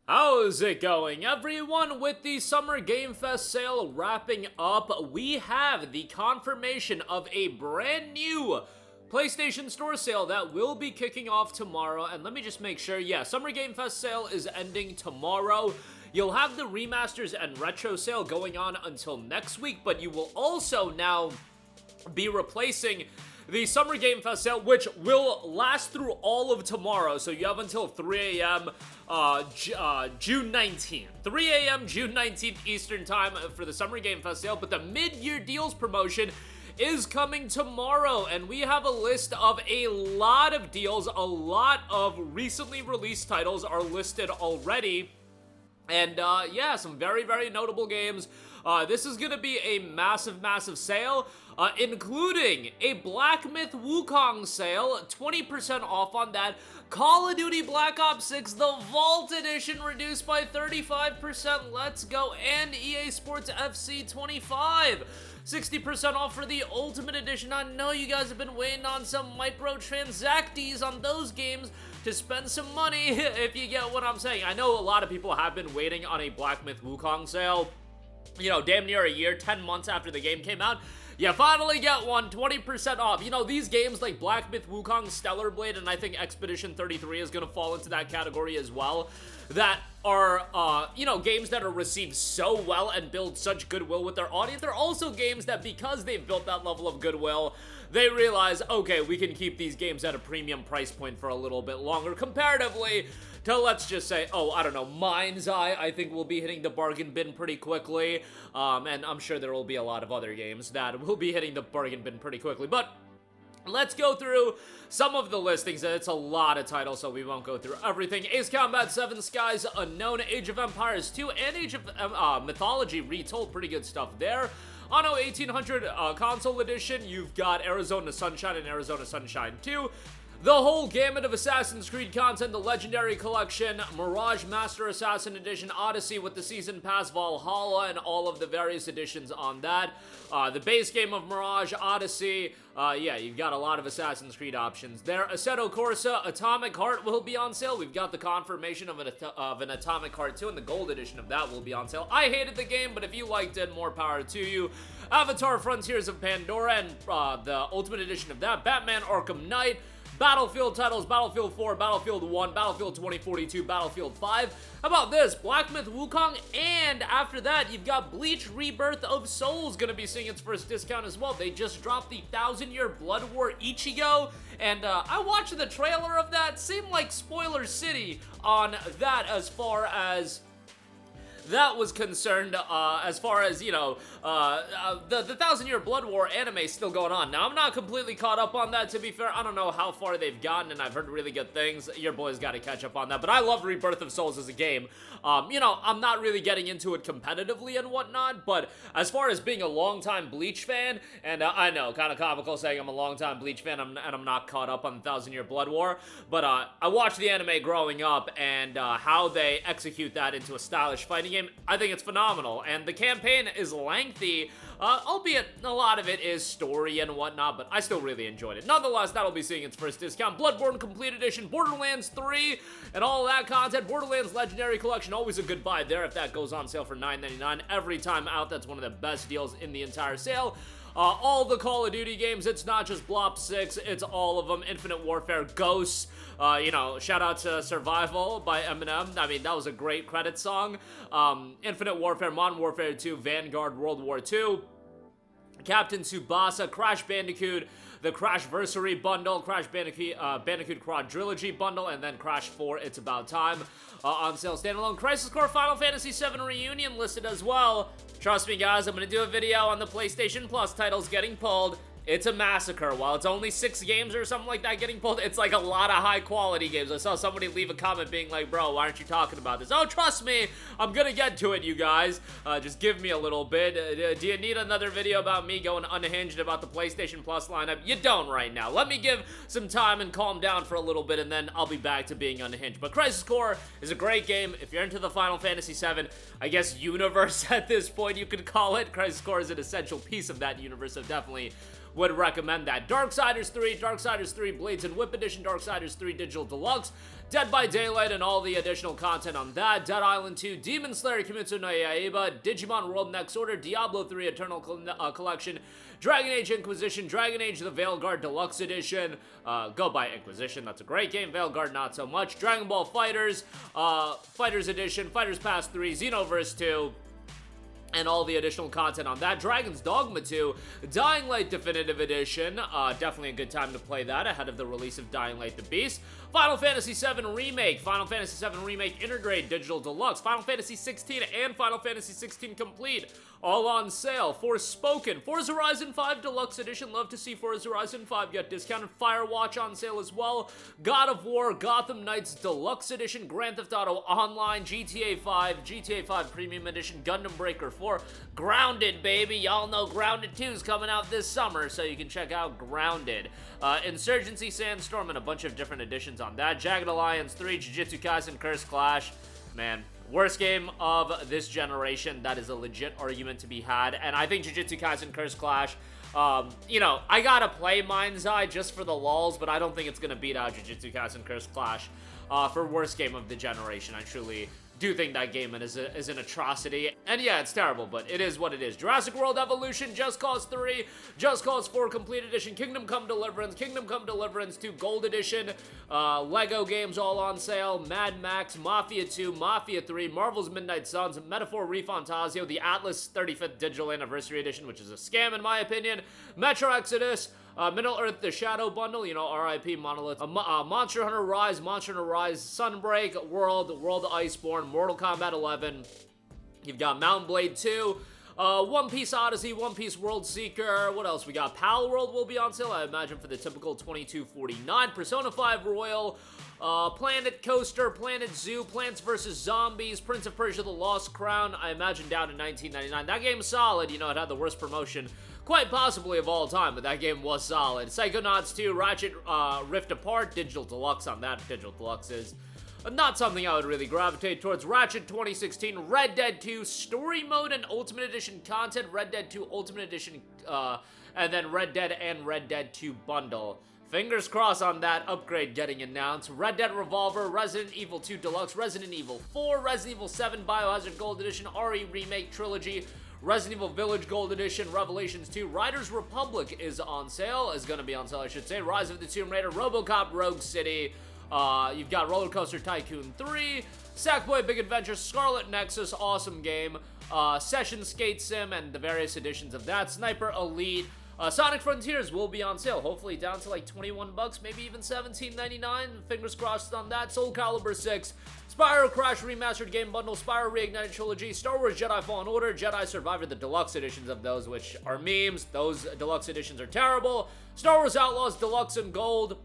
How's it going, everyone? With the Summer Game Fest sale wrapping up, we have the confirmation of a brand new PlayStation Store sale that will be kicking off tomorrow. And let me just make sure, yeah, Summer Game Fest sale is ending tomorrow. You'll have the remasters and retro sale going on until next week, but you will also now be replacing the Summer Game Fest sale, which will last through all of tomorrow. So you have until 3 a.m. June 19th. 3 a.m. June 19th Eastern Time for the Summer Game Fest sale. But the mid-year deals promotion is coming tomorrow, and we have a list of a lot of deals. A lot of recently released titles are listed already. And yeah, some very, very notable games. This is going to be a massive, massive sale, including a Black Myth Wukong sale, 20% off on that. Call of Duty Black Ops 6, the Vault Edition, reduced by 35%. Let's go. And EA Sports FC 25. 60% off for the Ultimate Edition. I know you guys have been waiting on some microtransacties on those games to spend some money, if you get what I'm saying. I know a lot of people have been waiting on a Black Myth Wukong sale, you know, damn near a year, 10 months after the game came out. You finally get one, 20% off. You know, these games like Black Myth Wukong, Stellar Blade, and I think Expedition 33 is going to fall into that category as well, that are, you know, games that are received so well and build such goodwill with their audience. They're also games that, because they've built that level of goodwill, they realize, okay, we can keep these games at a premium price point for a little bit longer, comparatively to, let's just say, oh, I don't know, Mind's Eye, I think will be hitting the bargain bin pretty quickly, and I'm sure there will be a lot of other games that will be hitting the bargain bin pretty quickly, but let's go through some of the listings. It's a lot of titles, so we won't go through everything. Ace Combat 7, Skies Unknown, Age of Empires 2, and Age of Mythology Retold. Pretty good stuff there. Anno 1800 Console Edition, you've got Arizona Sunshine and Arizona Sunshine 2. The whole gamut of Assassin's Creed content, the Legendary Collection, Mirage Master Assassin Edition, Odyssey with the Season Pass, Valhalla, and all of the various editions on that. The base game of Mirage, Odyssey, yeah, you've got a lot of Assassin's Creed options there. Assetto Corsa, Atomic Heart will be on sale. We've got the confirmation of an Atomic Heart 2, and the gold edition of that will be on sale. I hated the game, but if you liked it, more power to you. Avatar Frontiers of Pandora, and the Ultimate Edition of that. Batman Arkham Knight. Battlefield titles, Battlefield 4, Battlefield 1, Battlefield 2042, Battlefield 5. How about this? Black Myth Wukong, and after that, you've got Bleach Rebirth of Souls gonna be seeing its first discount as well. They just dropped the 1000-Year Blood War Ichigo, and I watched the trailer of that. Seemed like spoiler city on that as far as that was concerned, as far as, you know, the 1000-Year Blood War anime is still going on. Now, I'm not completely caught up on that, to be fair. I don't know how far they've gotten, and I've heard really good things. Your boy's got to catch up on that, but I love Rebirth of Souls as a game. You know, I'm not really getting into it competitively and whatnot, but as far as being a longtime Bleach fan, and I know, kind of comical saying I'm a longtime Bleach fan, and I'm not caught up on the 1000-Year Blood War, but I watched the anime growing up, and how they execute that into a stylish fighting game, I think it's phenomenal. And the campaign is lengthy, albeit a lot of it is story and whatnot, but I still really enjoyed it. Nonetheless, that'll be seeing its first discount. Bloodborne Complete Edition, Borderlands 3, and all that content. Borderlands Legendary Collection, always a good buy there if that goes on sale for $9.99 every time out. That's one of the best deals in the entire sale. All the Call of Duty games, it's not just Blop 6, it's all of them. Infinite Warfare, Ghosts, you know, shout out to Survival by Eminem. I mean, that was a great credit song. Infinite Warfare, Modern Warfare 2, Vanguard, World War II, Captain Tsubasa, Crash Bandicoot, the Crashversary bundle, Crash Bandicoot Quadrilogy bundle, and then Crash 4, It's About Time, on sale standalone. Crisis Core Final Fantasy VII Reunion listed as well. Trust me, guys, I'm gonna do a video on the PlayStation Plus titles getting pulled. It's a massacre. While it's only 6 games or something like that getting pulled, it's like a lot of high-quality games. I saw somebody leave a comment being like, bro, why aren't you talking about this? Oh, trust me, I'm gonna get to it, you guys. Just give me a little bit. Do you need another video about me going unhinged about the PlayStation Plus lineup? You don't right now. Let me give some time and calm down for a little bit, and then I'll be back to being unhinged. But Crisis Core is a great game. If you're into the Final Fantasy VII, I guess, universe at this point, you could call it. Crisis Core is an essential piece of that universe, so definitely would recommend that. Darksiders 3, Blades and Whip Edition, Darksiders 3 Digital Deluxe, Dead by Daylight and all the additional content on that, Dead Island 2, Demon Slayer Kimetsu no Yaiba, Digimon World Next Order, Diablo 3 Eternal Collection, Dragon Age Inquisition, Dragon Age The Veilguard Deluxe Edition, go buy Inquisition, that's a great game, Veilguard not so much, Dragon Ball Fighters, Fighters Edition, Fighters Pass 3, Xenoverse 2, and all the additional content on that. Dragon's Dogma 2, Dying Light Definitive Edition, definitely a good time to play that ahead of the release of Dying Light the Beast. Final Fantasy VII Remake, Final Fantasy VII Remake Intergrade Digital Deluxe, Final Fantasy 16 and Final Fantasy 16 Complete, all on sale. Forspoken, Forza Horizon 5 Deluxe Edition, love to see Forza Horizon 5 get discounted. Firewatch on sale as well. God of War, Gotham Knights Deluxe Edition, Grand Theft Auto Online, GTA 5 Premium Edition, Gundam Breaker 4, Grounded, baby. Y'all know Grounded 2 is coming out this summer, so you can check out Grounded. Insurgency Sandstorm and a bunch of different editions on that. Jagged Alliance 3, Jujutsu Kaisen Curse Clash. Man, worst game of this generation. That is a legit argument to be had. And I think Jujutsu Kaisen Curse Clash, you know, I gotta play Mind's Eye just for the lulz, but I don't think it's gonna beat out Jujutsu Kaisen Curse Clash for worst game of the generation. I truly do think that game is an atrocity. And yeah, it's terrible, but it is what it is. Jurassic World Evolution, Just Cause 3, Just Cause 4 Complete Edition, Kingdom Come Deliverance, Kingdom Come Deliverance 2 Gold Edition, Lego games all on sale, Mad Max, Mafia 2, Mafia 3, Marvel's Midnight Suns, Metaphor ReFantazio, the Atlas 35th Digital Anniversary Edition, which is a scam in my opinion, Metro Exodus, Middle Earth The Shadow Bundle, you know, RIP Monolith, Monster Hunter Rise, Sunbreak, World Iceborne, Mortal Kombat 11, you've got Mountain Blade 2, One Piece Odyssey, One Piece World Seeker, what else we got? Pal World will be on sale, I imagine, for the typical $22.49, Persona 5 Royal, Planet Coaster, Planet Zoo, Plants vs. Zombies, Prince of Persia The Lost Crown, I imagine down in $19.99. That game's solid, you know, it had the worst promotion quite possibly of all time, but that game was solid. Psychonauts 2, Ratchet Rift Apart, Digital Deluxe on that. Digital Deluxe is not something I would really gravitate towards. Ratchet 2016, Red Dead 2, Story Mode and Ultimate Edition content, Red Dead 2 Ultimate Edition, and then Red Dead and Red Dead 2 bundle. Fingers crossed on that upgrade getting announced. Red Dead Revolver, Resident Evil 2 Deluxe, Resident Evil 4, Resident Evil 7 Biohazard Gold Edition, RE Remake Trilogy, Resident Evil Village Gold Edition, Revelations 2, Riders Republic is on sale, I should say, Rise of the Tomb Raider, RoboCop Rogue City, you've got Roller Coaster Tycoon 3, Sackboy Big Adventure, Scarlet Nexus, awesome game, Session Skate Sim and the various editions of that, Sniper Elite, Sonic Frontiers will be on sale, hopefully down to like 21 bucks, maybe even $17.99, fingers crossed on that, Soul Calibur 6, Spyro Crash Remastered Game Bundle, Spyro Reignited Trilogy, Star Wars Jedi Fallen Order, Jedi Survivor, the deluxe editions of those, which are memes. Those deluxe editions are terrible. Star Wars Outlaws Deluxe and Gold,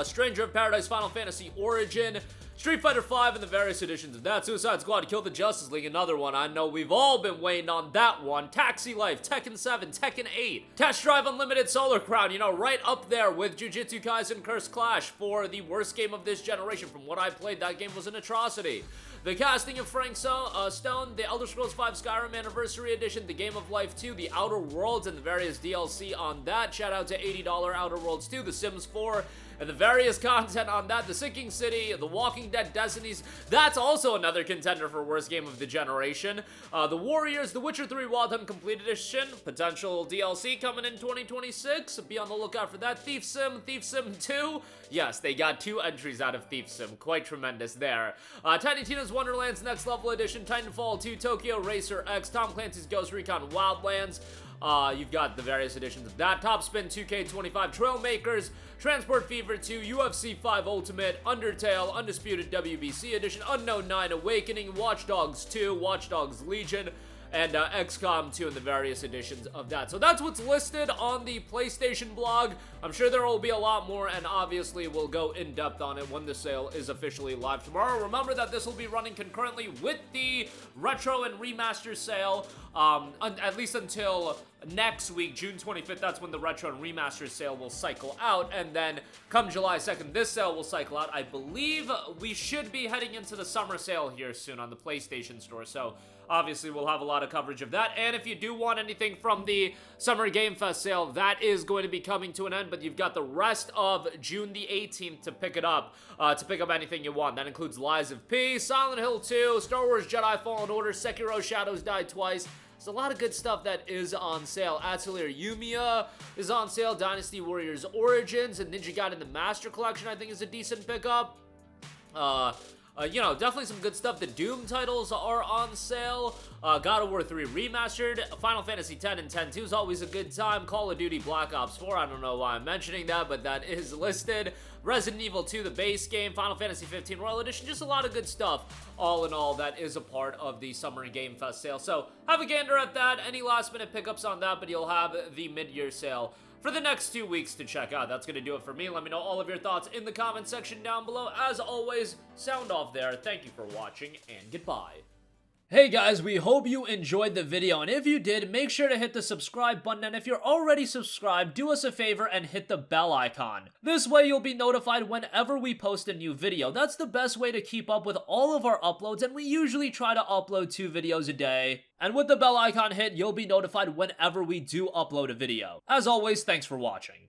Stranger of Paradise Final Fantasy Origin, Street Fighter V and the various editions of that, Suicide Squad, Kill the Justice League, another one. I know we've all been waiting on that one. Taxi Life, Tekken 7, Tekken 8, Test Drive Unlimited Solar Crown, you know, right up there with Jujutsu Kaisen Curse Clash for the worst game of this generation. From what I played, that game was an atrocity. The casting of Frank Stone, the Elder Scrolls V Skyrim Anniversary Edition, the Game of Life 2, the Outer Worlds, and the various DLC on that. Shout out to $80 Outer Worlds 2, The Sims 4, and the various content on that. The Sinking City, The Walking Dead Destinies, that's also another contender for worst game of the generation. The Warriors, The Witcher 3 Wild Hunt Complete Edition, potential DLC coming in 2026. Be on the lookout for that. Thief Sim 2. Yes, they got 2 entries out of Thief Sim. Quite tremendous there. Tiny Tina's Wonderlands Next Level Edition, Titanfall 2, Tokyo Racer X, Tom Clancy's Ghost Recon Wildlands. You've got the various editions of that. Top Spin 2K25, Trailmakers, Transport Fever 2, UFC 5 Ultimate, Undertale, Undisputed WBC Edition, Unknown 9 Awakening, Watch Dogs 2, Watch Dogs Legion, and XCOM 2 and the various editions of that. So that's what's listed on the PlayStation blog. I'm sure there will be a lot more, and obviously we'll go in depth on it when the sale is officially live tomorrow. Remember that this will be running concurrently with the Retro and Remaster sale, at least until next week, June 25th. That's when the Retro and Remaster sale will cycle out, and then come July 2nd, this sale will cycle out. I believe we should be heading into the summer sale here soon on the PlayStation Store, so obviously we'll have a lot of coverage of that. And if you do want anything from the Summer Game Fest sale, that is going to be coming to an end, but you've got the rest of June the 18th to pick it up, to pick up anything you want. That includes Lies of P, Silent Hill 2, Star Wars Jedi Fallen Order, Sekiro Shadows Die Twice. There's a lot of good stuff that is on sale. Atelier Yumiya is on sale. Dynasty Warriors Origins and Ninja Gaiden the Master Collection, I think, is a decent pickup. You know, definitely some good stuff. The Doom titles are on sale. God of War 3 Remastered. Final Fantasy X and X-2 is always a good time. Call of Duty Black Ops 4. I don't know why I'm mentioning that, but that is listed. Resident Evil 2, the base game. Final Fantasy 15 Royal Edition. Just a lot of good stuff. All in all, that is a part of the Summer Game Fest sale. So have a gander at that. Any last minute pickups on that, but you'll have the mid-year sale for the next 2 weeks to check out. That's going to do it for me. Let me know all of your thoughts in the comment section down below. As always, sound off there. Thank you for watching, and goodbye. Hey guys, we hope you enjoyed the video, and if you did, make sure to hit the subscribe button, and if you're already subscribed, do us a favor and hit the bell icon. This way you'll be notified whenever we post a new video. That's the best way to keep up with all of our uploads, and we usually try to upload 2 videos a day. And with the bell icon hit, you'll be notified whenever we do upload a video. As always, thanks for watching.